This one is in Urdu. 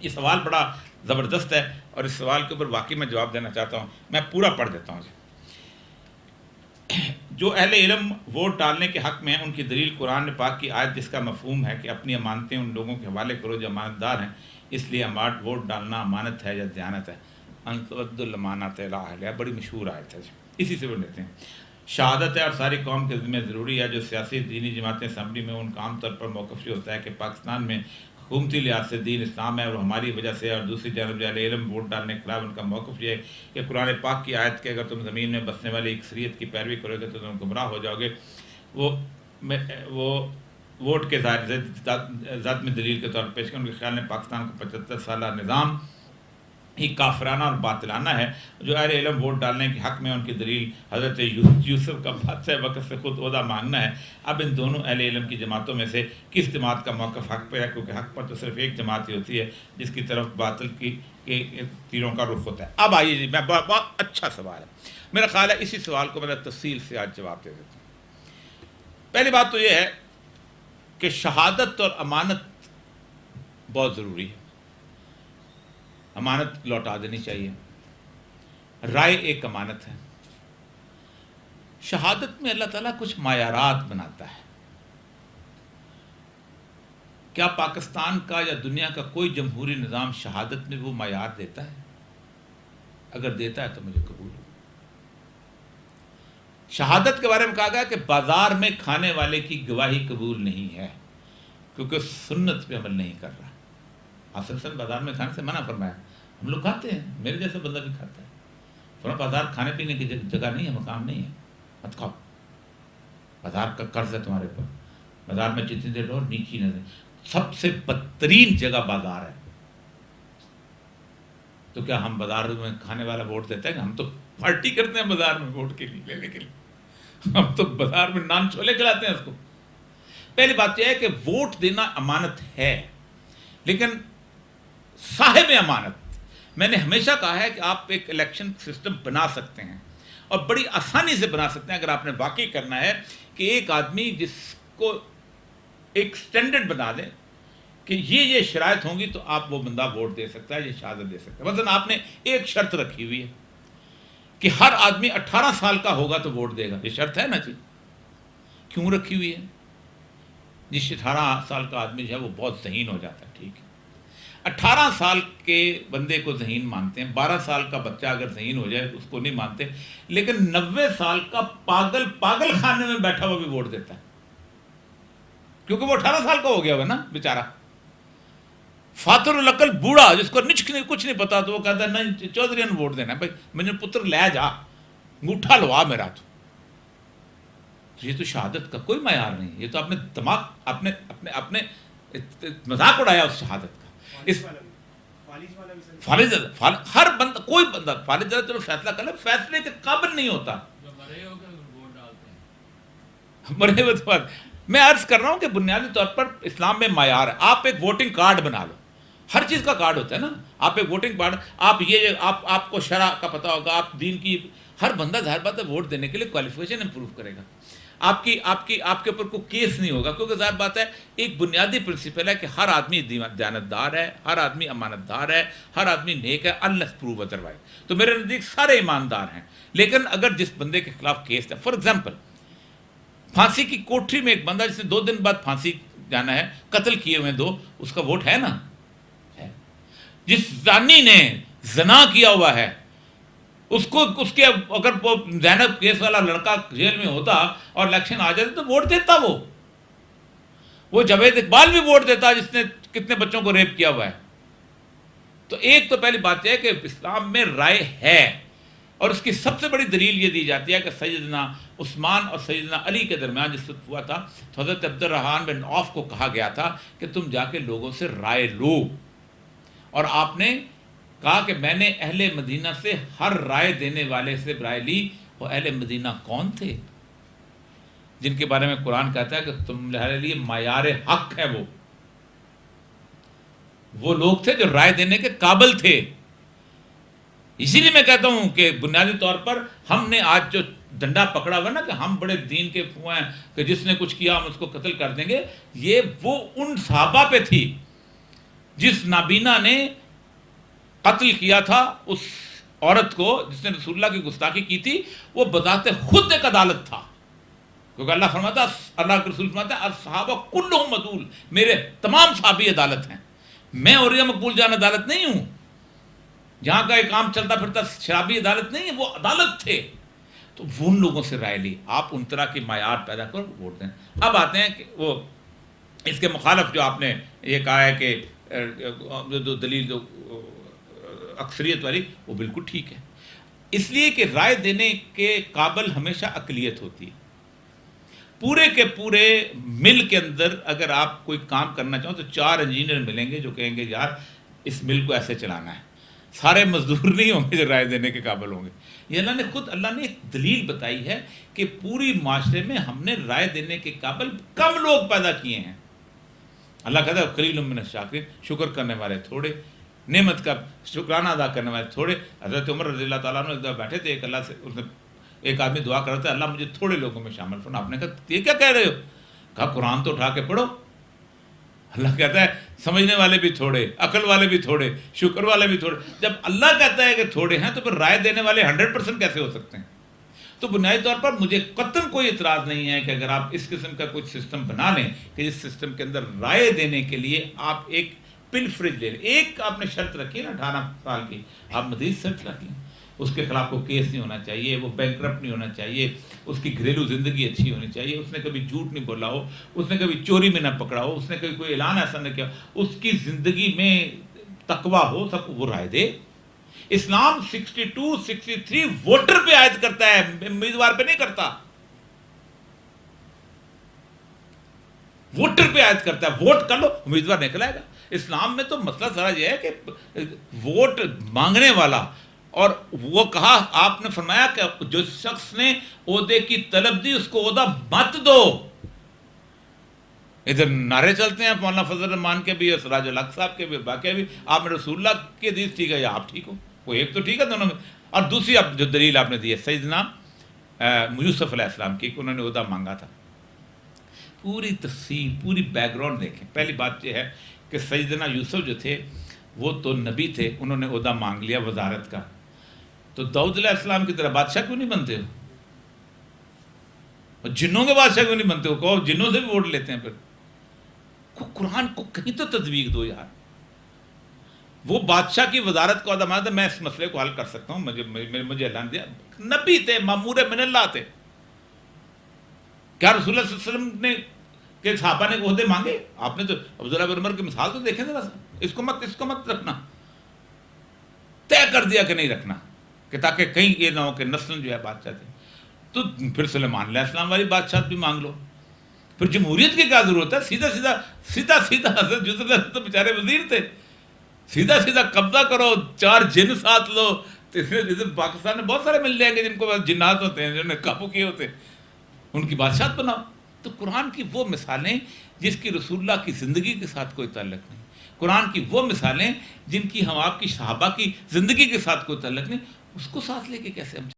یہ سوال بڑا زبردست ہے اور اس سوال کے اوپر واقعی میں جواب دینا چاہتا ہوں. میں پورا پڑھ دیتا ہوں. جو اہل علم ووٹ ڈالنے کے حق میں ہیں ان کی دلیل قرآن پاک کی آیت جس کا مفہوم ہے کہ اپنی امانتیں ان لوگوں کے حوالے کرو جو امانت دار ہیں، اس لیے ووٹ ڈالنا امانت ہے یا دیانت ہے. انتود الامانات الی اہلہا، بڑی مشہور آیت ہے. اسی سے وہ لیتے ہیں. شہادت ہے اور ساری قوم کے ذمہ ضروری ہے. جو سیاسی دینی جماعتیں اسمبلی میں ان کا عام طور پر موقف یہ ہوتا ہے کہ پاکستان میں حکومتی لحاظ سے دین اسلام ہے اور ہماری وجہ سے، اور دوسری جانب اہل علم ووٹ ڈالنے کے خلاف ان کا موقف یہ ہے کہ قرآن پاک کی آیت کہ اگر تم زمین میں بسنے والی اکثریت کی پیروی کرو گے تو تم گمراہ ہو جاؤ گے، وہ ووٹ کے ذات میں دلیل کے طور پر پیش کریں. ان کے خیال میں پاکستان کو 75 سالہ نظام ہی کافرانہ اور باطلانہ ہے. جو اہل علم ووٹ ڈالنے کے حق میں ان کی دلیل حضرت یوسف کا بادشاہ وقت سے خود عہدہ مانگنا ہے. اب ان دونوں اہل علم کی جماعتوں میں سے کس جماعت کا موقف حق پہ ہے؟ کیونکہ حق پر تو صرف ایک جماعت ہی ہوتی ہے جس کی طرف باطل کی تیروں کا رخ ہوتا ہے. اب آئیے جی، میں بہت اچھا سوال ہے. میرا خیال ہے اسی سوال کو میں تفصیل سے آج جواب دے دیتا ہوں. پہلی بات تو یہ ہے کہ شہادت اور امانت بہت ضروری ہے. امانت لوٹا دینی چاہیے. رائے ایک امانت ہے. شہادت میں اللہ تعالیٰ کچھ معیارات بناتا ہے. کیا پاکستان کا یا دنیا کا کوئی جمہوری نظام شہادت میں وہ معیار دیتا ہے؟ اگر دیتا ہے تو مجھے قبول ہو. شہادت کے بارے میں کہا گیا کہ بازار میں کھانے والے کی گواہی قبول نہیں ہے کیونکہ سنت پہ عمل نہیں کر رہا. اصل بازار میں کھانے سے منع فرمایا. ہم لوگ کھاتے ہیں، میرے جیسا بندہ بھی کھاتا ہے. بازار کھانے پینے کی جگہ نہیں ہے، مقام نہیں ہے، مت کھاؤ. بازار کا قرض ہے تمہارے اوپر. بازار میں جتنی دیر رہو نیچی نہ دیں. سب سے بدترین جگہ بازار ہے. تو کیا ہم بازار میں کھانے والا ووٹ دیتا ہے کہ ہم تو پارٹی کرتے ہیں بازار میں ووٹ کے لیے لینے کے لیے. ہم تو بازار میں نان چھولے کھلاتے ہیں اس کو. پہلی بات یہ ہے کہ ووٹ دینا امانت ہے، لیکن صاحب امانت، میں نے ہمیشہ کہا ہے کہ آپ ایک الیکشن سسٹم بنا سکتے ہیں اور بڑی آسانی سے بنا سکتے ہیں اگر آپ نے واقعی کرنا ہے کہ ایک آدمی جس کو ایک سٹینڈرڈ بنا دیں کہ یہ شرائط ہوں گی تو آپ وہ بندہ ووٹ دے سکتا ہے، یہ شہادت دے سکتا ہے. مثلا آپ نے ایک شرط رکھی ہوئی ہے کہ ہر آدمی 18 سال کا ہوگا تو ووٹ دے گا. یہ شرط ہے نا جی. کیوں رکھی ہوئی ہے؟ جس 18 سال کا آدمی جو ہے وہ بہت ذہین ہو جاتا ہے. ٹھیک ہے، 18 سال کے بندے کو ذہین مانتے ہیں. 12 سال کا بچہ اگر ذہین ہو جائے اس کو نہیں مانتے. لیکن 90 سال کا پاگل خانے میں بیٹھا ہوا بھی ووٹ دیتا ہے کیونکہ وہ 18 سال کا ہو گیا ہوا نا بیچارہ. فاتر العقل بوڑھا جس کو کچھ نہیں پتا تو وہ کہتا ہے نہیں چودھری نے ووٹ دینا ہے. بھائی مجھے پتر لے جا، انگوٹھا لوا میرا. تو یہ تو شہادت کا کوئی معیار نہیں. یہ تو اپنے دماغ اپنے مذاق اڑایا اس شہادت کا. اس فالج ہر بندہ، کوئی بندہ فالج چلو فیصلہ کر لے، فیصلے کے قابل نہیں ہوتا. مرے ہوئے تو میں عرض کر رہا ہوں کہ بنیادی طور پر اسلام میں معیار ہے. آپ ایک ووٹنگ کارڈ بنا لو. ہر چیز کا کارڈ ہوتا ہے نا. آپ ایک ووٹنگ کارڈ، آپ کو شرع کا پتہ ہوگا، آپ دین کی، ہر بندہ ظاہر بات ہے ووٹ دینے کے لیے کوالیفیکیشن امپروو کرے گا. آپ کے اوپر کوئی کیس نہیں ہوگا کیونکہ ظاہر بات ہے ایک بنیادی پرنسپل ہے کہ ہر آدمی دیانتدار ہے، ہر آدمی امانت دار ہے، ہر آدمی نیک ہے unless prove otherwise. تو میرے نزدیک سارے ایماندار ہیں. لیکن اگر جس بندے کے خلاف کیس ہے، فار ایگزامپل پھانسی کی کوٹری میں ایک بندہ جس نے 2 دن بعد پھانسی جانا ہے، قتل کیے ہوئے 2، اس کا ووٹ ہے نا. جس زانی نے زنا کیا ہوا ہے اس کے اگر وہ زینب کیس والا لڑکا جیل میں ہوتا اور الیکشن آ جاتے تو ووٹ دیتا. وہ جاوید اقبال بھی ووٹ دیتا جس نے کتنے بچوں کو ریپ کیا ہوا ہے. تو ایک تو پہلی بات یہ ہے کہ اسلام میں رائے ہے اور اس کی سب سے بڑی دلیل یہ دی جاتی ہے کہ سیدنا عثمان اور سیدنا علی کے درمیان جس وقت ہوا تھا تو حضرت عبد الرحمن بن عوف کو کہا گیا تھا کہ تم جا کے لوگوں سے رائے لو. اور آپ نے کہا کہ میں نے اہل مدینہ سے ہر رائے دینے والے سے رائے لی. وہ اہل مدینہ کون تھے؟ جن کے بارے میں قرآن کہتا ہے کہ تمہارے لیے معیار حق ہے. وہ لوگ تھے جو رائے دینے کے قابل تھے. اسی لیے میں کہتا ہوں کہ بنیادی طور پر ہم نے آج جو ڈنڈا پکڑا ہوا نا کہ ہم بڑے دین کے ہیں کہ جس نے کچھ کیا ہم اس کو قتل کر دیں گے، یہ وہ ان صحابہ پہ تھی جس نابینا نے قتل کیا تھا اس عورت کو جس نے رسول اللہ کی گستاخی کی تھی، وہ بذات خود ایک عدالت تھا، کیونکہ اللہ فرماتا، اللہ کے رسول فرماتا ہے الصحابہ کلہم عدول، میرے تمام صحابی عدالت ہیں، میں اور یہ مقبول جان عدالت نہیں ہوں، جہاں کا ایک عام چلتا پھرتا شرابی عدالت نہیں ہے، وہ عدالت تھے۔ تو وہ ان لوگوں سے رائے لی، آپ ان طرح کی معیار پیدا کر ووٹ دیں۔ اب آتے ہیں کہ وہ اس کے مخالف جو آپ نے یہ کہا ہے کہ جو دلیل جو اکثریت والی، وہ بالکل ٹھیک ہے، اس لیے کہ رائے دینے کے قابل ہمیشہ اقلیت ہوتی ہے۔ پورے کے پورے مل کے اندر اگر آپ کوئی کام کرنا چاہو تو 4 انجینئر ملیں گے جو کہیں گے یار اس مل کو ایسے چلانا ہے، سارے مزدور نہیں ہوں گے جو رائے دینے کے قابل ہوں گے۔ یہ اللہ نے ایک دلیل بتائی ہے کہ پوری معاشرے میں ہم نے رائے دینے کے قابل کم لوگ پیدا کیے ہیں۔ اللہ کہتا ہے قلیل من الشاکرین، شکر کرنے والے تھوڑے، نعمت کا شکرانہ ادا کرنے والے تھوڑے۔ حضرت عمر رضی اللہ تعالیٰ عنہ ایک دفعہ بیٹھے تھے، اللہ سے ایک آدمی دعا کر رہا تھا، اللہ مجھے تھوڑے لوگوں میں شامل فرما۔ آپ نے کہا یہ کیا کہہ رہے ہو؟ کہا قرآن تو اٹھا کے پڑھو۔ اللہ کہتا ہے سمجھنے والے بھی تھوڑے، عقل والے بھی تھوڑے، شکر والے بھی تھوڑے۔ جب اللہ کہتا ہے کہ تھوڑے ہیں تو پھر رائے دینے والے 100% کیسے ہو سکتے ہیں؟ تو بنیادی طور پر مجھے قطعاً کوئی اعتراض نہیں ہے کہ اگر آپ اس قسم کا کچھ سسٹم بنا لیں کہ اس سسٹم کے اندر رائے دینے کے لیے آپ ایک پل فریج لے لیں، ایک آپ نے شرط رکھی نا 18 سال کی، آپ مزید شرط رکھ لیں، اس کے خلاف کوئی کیس نہیں ہونا چاہیے، وہ بینکرپٹ نہیں ہونا چاہیے، اس کی گھریلو زندگی اچھی ہونی چاہیے، اس نے کبھی جھوٹ نہیں بولا ہو، اس نے کبھی چوری میں نہ پکڑا ہو، اس نے کبھی کوئی اعلان ایسا نہ کیا، اس کی زندگی میں تقویٰ ہو، سب وہ رائے دے۔ اسلام 62 63 ووٹر پہ عائد کرتا ہے، امیدوار پہ نہیں کرتا، ووٹر پہ عائد کرتا ہے۔ ووٹ کر لو، امیدوار نکل آئے گا۔ اسلام میں تو مسئلہ ذرا یہ ہے کہ ووٹ مانگنے والا، اور وہ کہا آپ نے فرمایا کہ جو شخص نے عہدے کی طلب دی اس کو عہدہ مت دو۔ ادھر نعرے چلتے ہیں مولانا فضل الرحمان کے بھی اور سراج الحق صاحب کے بھی، باقی بھی۔ آپ نے رسول اللہ کی حدیث ٹھیک ہے یا آپ ٹھیک ہو، کوئی ایک تو ٹھیک ہے دونوں میں۔ اور دوسری اب جو دلیل آپ نے دی ہے سیدنا یوسف علیہ السلام کی کہ انہوں نے عہدہ مانگا تھا، پوری تفصیل پوری بیک گراؤنڈ دیکھیں۔ پہلی بات یہ ہے کہ سیدنا یوسف جو تھے وہ تو نبی تھے، انہوں نے عہدہ مانگ لیا وزارت کا، تو داؤد علیہ السلام کی طرح بادشاہ کیوں نہیں بنتے ہو؟ اور جنوں کے بادشاہ کیوں نہیں بنتے ہو؟ کہو جنوں سے بھی ووٹ لیتے ہیں۔ پھر قرآن کو کہیں تو تطبیق دو یار۔ وہ بادشاہ کی وزارت کو عہدہ مانگتا، میں اس مسئلے کو حل کر سکتا ہوں، مجھے اعلان دیا، نبی تھے، مامور من اللہ تھے۔ کیا رسول اللہ صلی اللہ علیہ وسلم نے کہ صحابہ نے عہدے مانگے؟ آپ نے تو عبداللہ بن عمر کی مثال تو دیکھیں ذرا سا، اس کو مت رکھنا، طے کر دیا کہ نہیں رکھنا، کہ تاکہ کہیں یہ نہ ہو کہ نسل جو ہے بادشاہ تھے۔ تو پھر سلیمان علیہ السلام والی بادشاہ بھی مانگ لو، پھر جمہوریت کی کیا ضرورت ہے؟ سیدھا حضرت یوسف علیہ السلام تو بیچارے وزیر تھے، سیدھا قبضہ کرو، 4 جن ساتھ لو۔ پاکستان میں بہت سارے مل جائیں گے جن کو جنات ہوتے ہیں، جنہوں نے قابو کیے ہوتے ہیں، ان کی بادشاہت بناؤ۔ تو قرآن کی وہ مثالیں جس کی رسول اللہ کی زندگی کے ساتھ کوئی تعلق نہیں، قرآن کی وہ مثالیں جن کی ہم آپ کی صحابہ کی زندگی کے ساتھ کوئی تعلق نہیں، اس کو ساتھ لے کے کیسے ہم